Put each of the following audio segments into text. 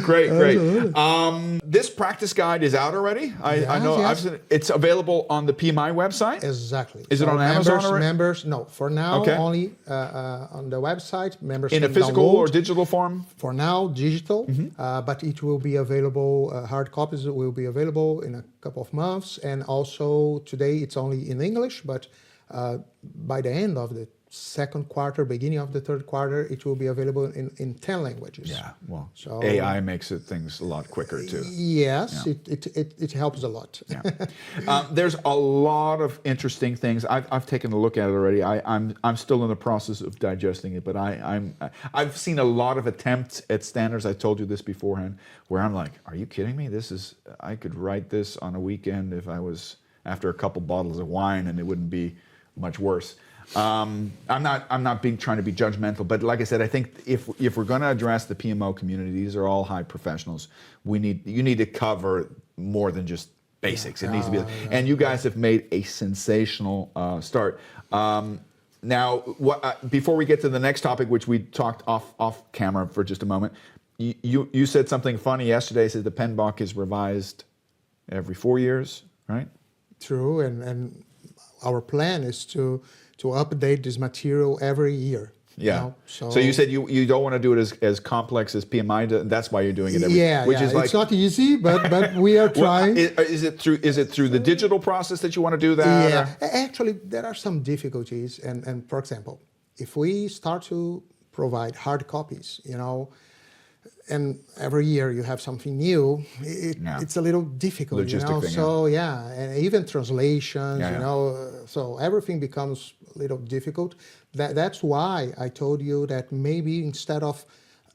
Great. This practice guide is out already. I know. Yes. It's available on the PMI website. Exactly. Is it on Amazon already? Members, no. For now, only on the website. Members in a physical or digital form. For now, digital, but it will be available. Hard copies will be available in a couple of months, and also today it's only in English, but by the end of the second quarter, beginning of the third quarter, it will be available in 10 languages. Yeah, well, so AI makes things a lot quicker too. Yes, yeah. It helps a lot. Yeah. There's a lot of interesting things. I've taken a look at it already. I'm still in the process of digesting it, but I've seen a lot of attempts at standards. I told you this beforehand, where I'm like, are you kidding me? I could write this on a weekend if I was after a couple bottles of wine, and it wouldn't be much worse. I'm not trying to be judgmental, but like I said, I think if we're going to address the PMO community, these are all high professionals. You need to cover more than just basics. It needs to be, and you guys have made a sensational start. Now, before we get to the next topic, which we talked off camera for just a moment, you said something funny yesterday. Said the PMBOK is revised every 4 years, right? True, and our plan is to update this material every year. Yeah. You know? So you said you don't want to do it as complex as PMI does, and that's why you're doing it every year. Which is like, it's not easy, but we are trying. Is it through the digital process that you want to do that? Yeah. Actually, there are some difficulties, and for example, if we start to provide hard copies, and every year you have something new, it's a little difficult, Logistic thing, So and even translations, so everything becomes a little difficult. That's why I told you that maybe instead of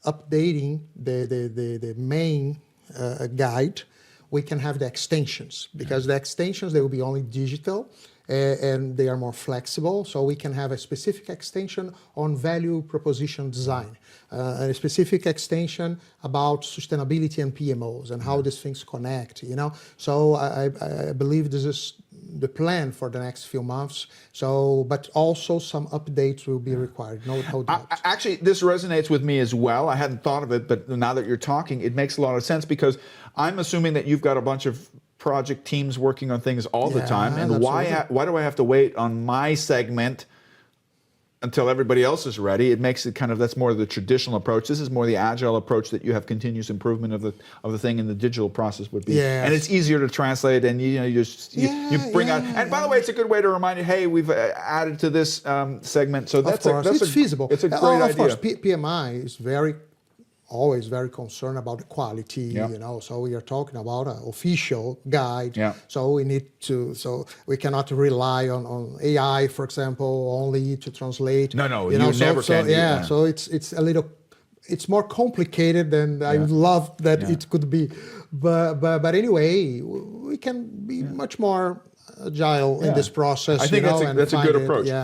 updating the main guide, we can have the extensions, because the extensions, they will be only digital, and they are more flexible, so we can have a specific extension on value proposition design, a specific extension about sustainability and PMOs and how these things connect, So I believe this is the plan for the next few months. So, but also some updates will be required, no doubt. Actually, this resonates with me as well. I hadn't thought of it, but now that you're talking, it makes a lot of sense, because I'm assuming that you've got a bunch of project teams working on things all the time, and why do I have to wait on my segment until everybody else is ready? It makes it that's more of the traditional approach. This is more the agile approach, that you have continuous improvement of the thing, and the digital process would be. Yes. And it's easier to translate, and you bring out. And by the way, it's a good way to remind you, hey, we've added to this segment. So that's feasible. It's a great idea. Of course, PMI is always very concerned about the quality, so we are talking about an official guide, so we need to, we cannot rely on AI, for example, only to translate. No, you never can. Yeah, so it's a little, it's more complicated than I would love that it could be, but anyway, we can be much more agile in this process. I think that's a good approach.